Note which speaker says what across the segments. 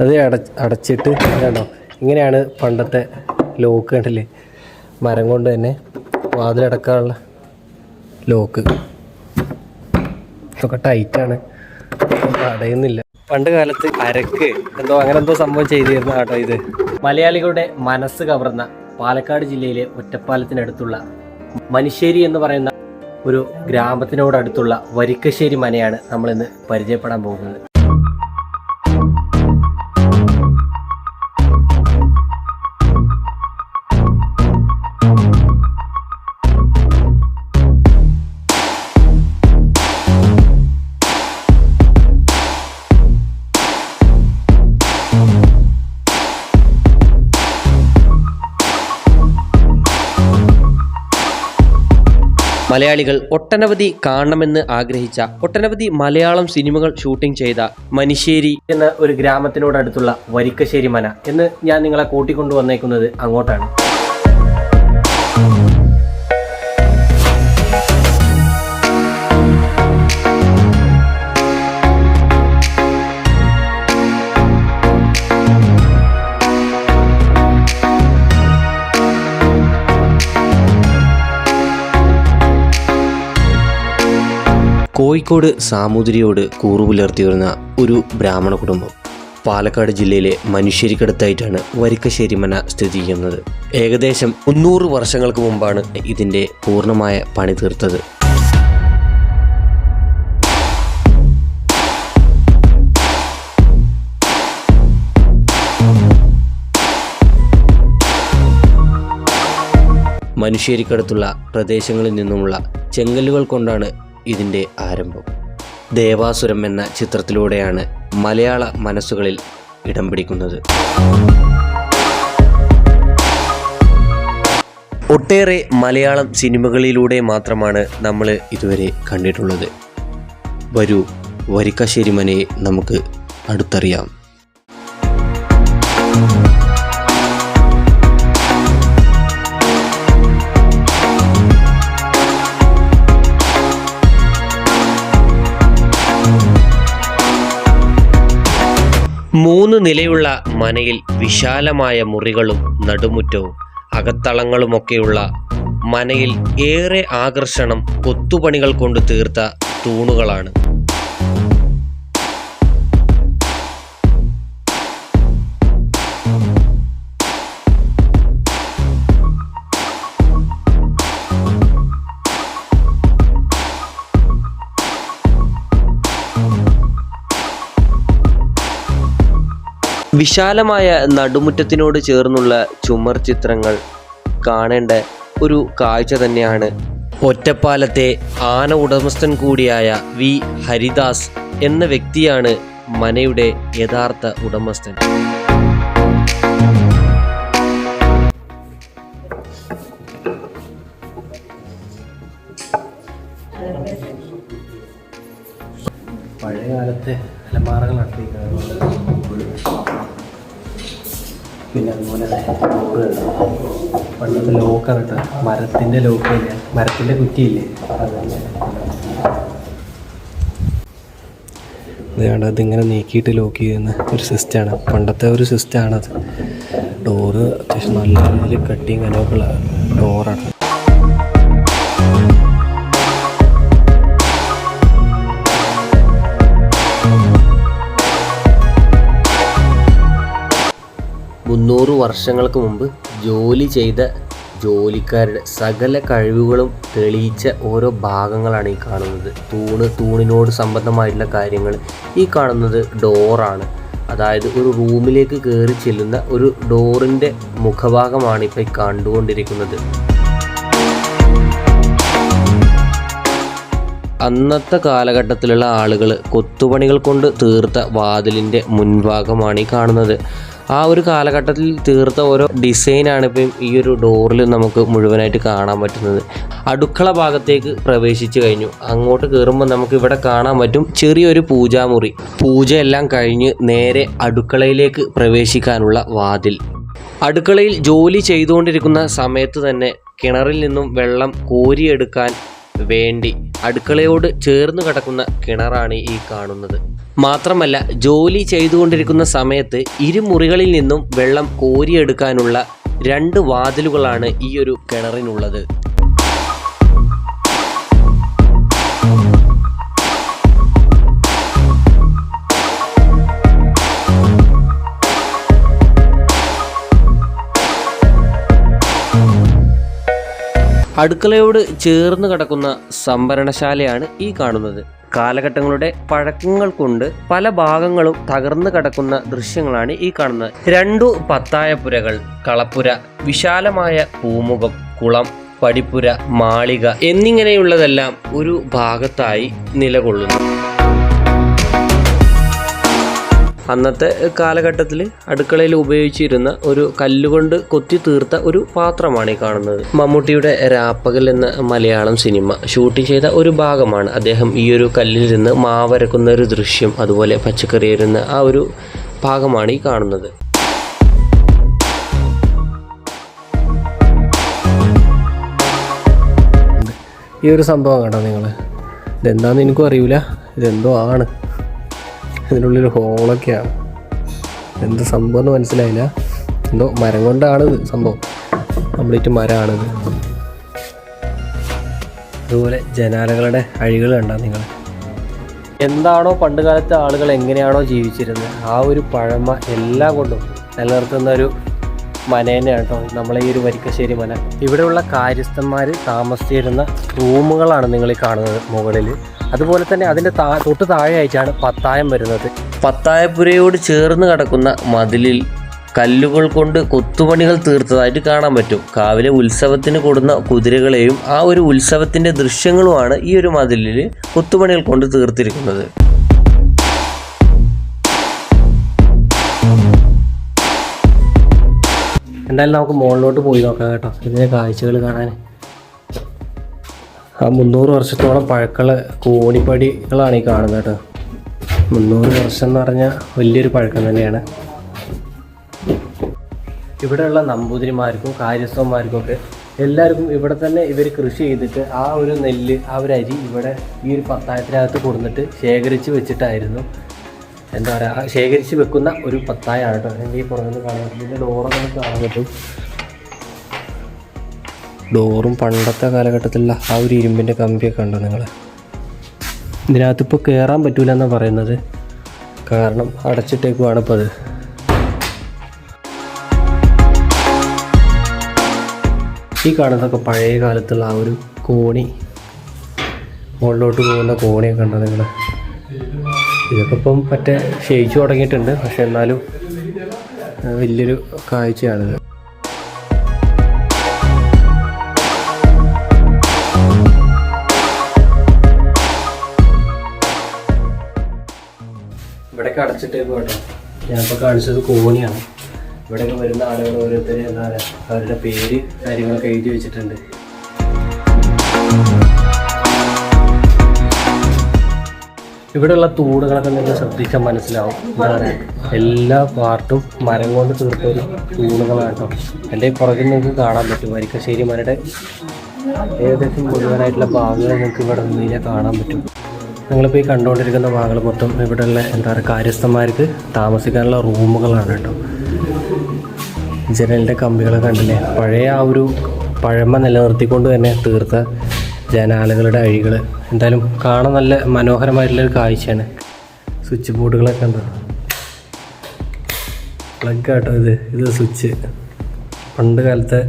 Speaker 1: അത് അടച്ചിട്ട് കണ്ടോ, ഇങ്ങനെയാണ് പണ്ടത്തെ ലോക്ക്. കണ്ടില്ലേ, മരം കൊണ്ട് തന്നെ വാതിലടക്കാനുള്ള ലോക്ക്. ഇതൊക്കെ ടൈറ്റാണ്, അടയുന്നില്ല. പണ്ട് കാലത്ത് അരക്ക് അങ്ങനെ എന്തോ സംഭവം ചെയ്തിരുന്ന കേട്ടോ ഇത്. മലയാളികളുടെ മനസ്സ് കവർന്ന പാലക്കാട് ജില്ലയിലെ ഒറ്റപ്പാലത്തിനടുത്തുള്ള മനുശ്ശേരി എന്ന് പറയുന്ന ഒരു ഗ്രാമത്തിനോടടുത്തുള്ള വരിക്കശ്ശേരി മനയാണ് നമ്മളിന്ന് പരിചയപ്പെടാൻ പോകുന്നത്. മലയാളികൾ ഒട്ടനവധി കാണണമെന്ന് ആഗ്രഹിച്ച, ഒട്ടനവധി മലയാളം സിനിമകൾ ഷൂട്ടിംഗ് ചെയ്ത മനുശ്ശേരി എന്ന ഒരു ഗ്രാമത്തിനോടടുത്തുള്ള വരിക്കശ്ശേരി മന എന്ന് ഞാൻ നിങ്ങളെ കൂട്ടിക്കൊണ്ടു വന്നേക്കുന്നത് അങ്ങോട്ടാണ്. കോഴിക്കോട് സാമൂതിരിയോട് കൂറുപുലർത്തിവരുന്ന ഒരു ബ്രാഹ്മണ കുടുംബം പാലക്കാട് ജില്ലയിലെ മനുശ്ശേരിക്കടുത്തായിട്ടാണ് വരിക്കശ്ശേരി മന സ്ഥിതി ചെയ്യുന്നത്. ഏകദേശം 300 വർഷങ്ങൾക്ക് മുമ്പാണ് ഇതിൻ്റെ പൂർണ്ണമായ പണി തീർത്തത്. മനുശ്ശേരിക്കടുത്തുള്ള പ്രദേശങ്ങളിൽ നിന്നുമുള്ള ചെങ്കല്ലുകൾ കൊണ്ടാണ് ഇതിൻ്റെ ആരംഭം. ദേവാസുരം എന്ന ചിത്രത്തിലൂടെയാണ് മലയാള മനസ്സുകളിൽ ഇടം പിടിക്കുന്നത്. ഒട്ടേറെ മലയാളം സിനിമകളിലൂടെ മാത്രമാണ് നമ്മൾ ഇതുവരെ കണ്ടിട്ടുള്ളത്. വരൂ, വരിക്കശ്ശേരി മനയെ നമുക്ക് അടുത്തറിയാം. മൂന്ന് നിലയുള്ള മനയിൽ വിശാലമായ മുറികളും നടുമുറ്റവും അകത്തളങ്ങളുമൊക്കെയുള്ള മനയിൽ ഏറെ ആകർഷണം കൊത്തുപണികൾ കൊണ്ട് തീർത്ത തൂണുകളാണ്. വിശാലമായ നടുമുറ്റത്തിനോട് ചേർന്നുള്ള ചുമർ ചിത്രങ്ങൾ കാണേണ്ട ഒരു കാഴ്ച തന്നെയാണ്. ഒറ്റപ്പാലത്തെ ആന ഉടമസ്ഥൻ കൂടിയായ വി ഹരിദാസ് എന്ന വ്യക്തിയാണ് മനയുടെ യഥാർത്ഥ ഉടമസ്ഥൻ. പഴയകാലത്തെ അലമാറകൾ നടത്തിയിരിക്കുന്നത്, പിന്നെ അതുപോലെ പണ്ടത്തെ ലോക്കാണ് കേട്ടോ, മരത്തിൻ്റെ ലോക്കില്ല, മരത്തിൻ്റെ കുറ്റിയില്ലേ, അതുകൊണ്ട് അതിങ്ങനെ നീക്കിയിട്ട് ലോക്ക് ചെയ്യുന്ന ഒരു സിസ്റ്റമാണ്. പണ്ടത്തെ ഒരു സിസ്റ്റമാണത്. ഡോറ് അത്യാവശ്യം നല്ല രീതിയിൽ കട്ടിങ് കനവുള്ള ഡോറാണ്. വർഷങ്ങൾക്ക് മുമ്പ് ജോലി ചെയ്ത ജോലിക്കാരുടെ സകല കഴിവുകളും തെളിയിച്ച ഓരോ ഭാഗങ്ങളാണ് ഈ കാണുന്നത്. തൂണിനോട് സംബന്ധമായിട്ടുള്ള കാര്യങ്ങൾ. ഈ കാണുന്നത് ഡോറാണ്, അതായത് ഒരു റൂമിലേക്ക് കയറി ചെല്ലുന്ന ഒരു ഡോറിൻ്റെ മുഖഭാഗമാണ് ഇപ്പോൾ ഈ കണ്ടുകൊണ്ടിരിക്കുന്നത്. അന്നത്തെ കാലഘട്ടത്തിലുള്ള ആളുകൾ കൊത്തുപണികൾ കൊണ്ട് തീർത്ത വാതിലിൻ്റെ മുൻഭാഗമാണ് ഈ കാണുന്നത്. ആ ഒരു കാലഘട്ടത്തിൽ തീർത്ത ഓരോ ഡിസൈനാണ് ഇപ്പം ഈ ഒരു ഡോറിൽ നമുക്ക് മുഴുവനായിട്ട് കാണാൻ പറ്റുന്നത്. അടുക്കള ഭാഗത്തേക്ക് പ്രവേശിച്ചു കഴിഞ്ഞു. അങ്ങോട്ട് കയറുമ്പോൾ നമുക്ക് ഇവിടെ കാണാൻ പറ്റും ചെറിയൊരു പൂജാമുറി. പൂജയെല്ലാം കഴിഞ്ഞ് നേരെ അടുക്കളയിലേക്ക് പ്രവേശിക്കാനുള്ള വാതിൽ. അടുക്കളയിൽ ജോലി ചെയ്തുകൊണ്ടിരിക്കുന്ന സമയത്ത് തന്നെ കിണറിൽ നിന്നും വെള്ളം കോരിയെടുക്കാൻ വേണ്ടി അടുക്കളയോട് ചേർന്ന് കിടക്കുന്ന കിണറാണ് ഈ കാണുന്നത്. മാത്രമല്ല ജോലി ചെയ്തുകൊണ്ടിരിക്കുന്ന സമയത്ത് ഇരുമുറികളിൽ നിന്നും വെള്ളം കോരിയെടുക്കാനുള്ള 2 വാതിലുകളാണ് ഈ ഒരു കിണറിനുള്ളത്. അടുക്കളയോട് ചേർന്ന് കിടക്കുന്ന സംഭരണശാലയാണ് ഈ കാണുന്നത്. കാലഘട്ടങ്ങളുടെ പഴക്കങ്ങൾ കൊണ്ട് പല ഭാഗങ്ങളും തകർന്നു കിടക്കുന്ന ദൃശ്യങ്ങളാണ് ഈ കാണുന്നത്. 2 പത്തായപ്പുരകൾ, കളപ്പുര, വിശാലമായ പൂമുഖം, കുളം, പടിപ്പുര, മാളിക എന്നിങ്ങനെയുള്ളതെല്ലാം ഒരു ഭാഗത്തായി നിലകൊള്ളുന്നു. അന്നത്തെ കാലഘട്ടത്തിൽ അടുക്കളയിൽ ഉപയോഗിച്ചിരുന്ന ഒരു കല്ലുകൊണ്ട് കൊത്തി തീർത്ത ഒരു പാത്രമാണ് ഈ കാണുന്നത്. മമ്മൂട്ടിയുടെ രാപ്പകൽ എന്ന മലയാളം സിനിമ ഷൂട്ട് ചെയ്ത ഒരു ഭാഗമാണ്. അദ്ദേഹം ഈ ഒരു കല്ലിൽ നിന്ന് മാവരക്കുന്ന ഒരു ദൃശ്യം, അതുപോലെ പച്ചക്കറി അരിയുന്ന ആ ഒരു ഭാഗമാണ് ഈ കാണുന്നത്. ഈ ഒരു സംഭവം കണ്ടോ നിങ്ങൾ? ഇതെന്താണെന്ന് എനിക്കും അറിയില്ല. ഇതെന്തോ ആണ്. ഇതിനുള്ളിൽ ഹോളൊക്കെയാണ്. എന്ത് സംഭവം എന്ന് മനസ്സിലായില്ല. എന്തോ മരം കൊണ്ടാണ് സംഭവം, കംപ്ലീറ്റ് മരമാണിത്. അതുപോലെ ജനാലകളുടെ അഴികൾ കണ്ടാ നിങ്ങൾ. എന്താണോ പണ്ട് കാലത്തെ ആളുകൾ എങ്ങനെയാണോ ജീവിച്ചിരുന്നത് ആ ഒരു പഴമ എല്ലാം കൊണ്ടും നിലനിർത്തുന്ന ഒരു മന തന്നെയാണ് കേട്ടോ നമ്മളെ ഈ ഒരു വരിക്കശ്ശേരി മന. ഇവിടെയുള്ള കാര്യസ്ഥന്മാർ താമസിച്ചിരുന്ന റൂമുകളാണ് നിങ്ങൾ ഈ കാണുന്നത് മുകളിൽ. അതുപോലെ തന്നെ അതിൻ്റെ തൊട്ട് താഴെയായിട്ടാണ് പത്തായം വരുന്നത്. പത്തായപ്പുരയോട് ചേർന്ന് കിടക്കുന്ന മതിലിൽ കല്ലുകൾ കൊണ്ട് കൊത്തുപണികൾ തീർത്തതായിട്ട് കാണാൻ പറ്റും. കാവിലെ ഉത്സവത്തിന് കൂടുന്ന കുതിരകളെയും ആ ഒരു ഉത്സവത്തിൻ്റെ ദൃശ്യങ്ങളുമാണ് ഈ ഒരു മതിലിൽ കൊത്തുപണികൾ കൊണ്ട് തീർത്തിരിക്കുന്നത്. എന്തായാലും നമുക്ക് മുകളിലോട്ട് പോയി നോക്കാം കേട്ടോ, ഇതിൻ്റെ കാഴ്ചകൾ കാണാൻ. ആ 300 വർഷത്തോളം പഴക്കമുള്ള കോണിപ്പടികളാണ് ഈ കാണുന്നത് കേട്ടോ. 300 വർഷം എന്ന് പറഞ്ഞാൽ വലിയൊരു പഴക്കം തന്നെയാണ്. ഇവിടെയുള്ള നമ്പൂതിരിമാർക്കും കാര്യസ്ഥന്മാർക്കും ഒക്കെ എല്ലാവർക്കും ഇവിടെ തന്നെ ഇവർ കൃഷി ചെയ്തിട്ട് ആ ഒരു നെല്ല്, ആ ഒരു അരി ഇവിടെ ഈ ഒരു പത്തായത്തിനകത്ത് കൊടുത്തിട്ട് ശേഖരിച്ച് വെച്ചിട്ടായിരുന്നു, എന്താ പറയുക, ശേഖരിച്ച് വെക്കുന്ന ഒരു പത്തായാണ് കേട്ടോ. എൻ്റെ ഈ പുറകിൽ കാണാൻ പറ്റും. ഇതിൻ്റെ ഡോറൊക്കെ കാണാൻ പറ്റും. ഡോറും പണ്ടത്തെ കാലഘട്ടത്തിലുള്ള ആ ഒരു ഇരുമ്പിൻ്റെ കമ്പിയൊക്കെ ഉണ്ടോ നിങ്ങൾ? ഇതിനകത്ത് ഇപ്പോൾ കയറാൻ പറ്റൂല എന്നാണ് പറയുന്നത്, കാരണം അടച്ചിട്ടേക്കുവാണ് ഇപ്പോൾ അത്. ഈ കാണുന്നതൊക്കെ പഴയ കാലത്തുള്ള ആ ഒരു കോണി, മുകളിലോട്ട് പോകുന്ന കോണിയൊക്കെ ഉണ്ടോ നിങ്ങൾ? ഇതൊക്കെ ഇപ്പം മറ്റേ ക്ഷയിച്ചു തുടങ്ങിയിട്ടുണ്ട്, പക്ഷെ എന്നാലും വലിയൊരു കാഴ്ചയാണിത്. ഇവിടെയൊക്കെ അടച്ചിട്ടേക്കും കേട്ടോ. ഞാനിപ്പോൾ കാണിച്ചത് കോണിയാണ്. ഇവിടെയൊക്കെ വരുന്ന ആളുകൾ ഓരോരുത്തർ എന്താ പറയുക, അവരുടെ പേര് കാര്യങ്ങളൊക്കെ എഴുതി വെച്ചിട്ടുണ്ട്. ഇവിടെയുള്ള തൂണുകളൊക്കെ നിങ്ങൾ ശ്രദ്ധിച്ചാൽ മനസ്സിലാവും. എന്താ പറയുക, എല്ലാ പാർട്ടും മരം കൊണ്ട് തീർത്തൊരു തൂണുകളാണ് കേട്ടോ. എൻ്റെ ഈ പുറകിൽ നിങ്ങൾക്ക് കാണാൻ പറ്റും. വരിക്കശ്ശേരി മരയുടെ ഏകദേശം മുഴുവനായിട്ടുള്ള ഭാഗങ്ങൾ നിങ്ങൾക്ക് ഇവിടെ നിന്ന് കഴിഞ്ഞാൽ കാണാൻ പറ്റും. നിങ്ങളിപ്പോൾ ഈ കണ്ടുകൊണ്ടിരിക്കുന്ന ഭാഗങ്ങൾ മൊത്തം ഇവിടെയുള്ള എന്താ പറയുക, കാര്യസ്ഥന്മാർക്ക് താമസിക്കാനുള്ള റൂമുകളാണ് കേട്ടോ. ജനലിൻ്റെ കമ്പികളൊക്കെ കണ്ടില്ലേ, പഴയ ആ ഒരു പഴമ നിലനിർത്തിക്കൊണ്ട് തന്നെ തീർത്ത ജനാലകളുടെ അഴികൾ. എന്തായാലും കാണാൻ നല്ല മനോഹരമായിട്ടുള്ളൊരു കാഴ്ചയാണ്. സ്വിച്ച് ബോർഡുകളൊക്കെ ഉണ്ട്. പ്ലഗ് ആട്ടോ ഇത് സ്വിച്ച്, പണ്ട് കാലത്തെ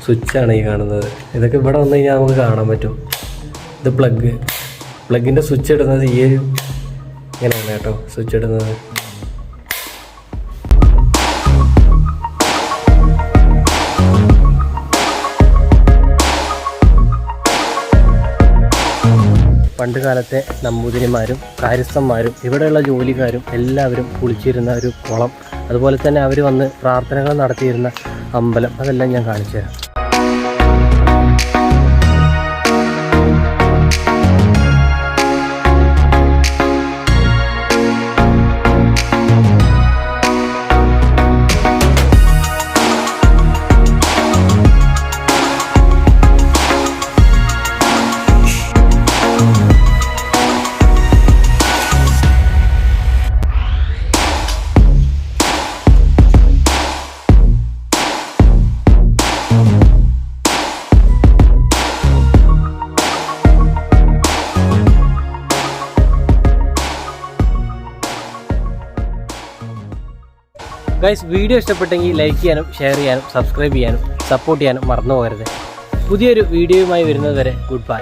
Speaker 1: സ്വിച്ചാണ് ഈ കാണുന്നത്. ഇതൊക്കെ ഇവിടെ വന്നു കഴിഞ്ഞാൽ നമുക്ക് കാണാൻ പറ്റും. ഇത് പ്ലഗിൻ്റെ സ്വിച്ച് ഇടുന്നത് ഈ ഒരു ഇങ്ങനെയാണ് കേട്ടോ സ്വിച്ച് ഇടുന്നത്. പണ്ട് കാലത്തെ നമ്പൂതിരിമാരും കാര്യസ്ഥന്മാരും ഇവിടെയുള്ള ജോലിക്കാരും എല്ലാവരും കുളിച്ചിരുന്ന ഒരു കുളം, അതുപോലെ തന്നെ അവർ വന്ന് പ്രാർത്ഥനകൾ നടത്തിയിരുന്ന അമ്പലം, അതെല്ലാം ഞാൻ കാണിച്ചു തരാം.
Speaker 2: ഗൈസ്, വീഡിയോ ഇഷ്ടപ്പെട്ടെങ്കിൽ ലൈക്ക് ചെയ്യാനും ഷെയർ ചെയ്യാനും സബ്സ്ക്രൈബ് ചെയ്യാനും സപ്പോർട്ട് ചെയ്യാനും മറന്നു പോകരുത്. പുതിയൊരു വീഡിയോയുമായി വരുന്നത് വരെ ഗുഡ് ബൈ.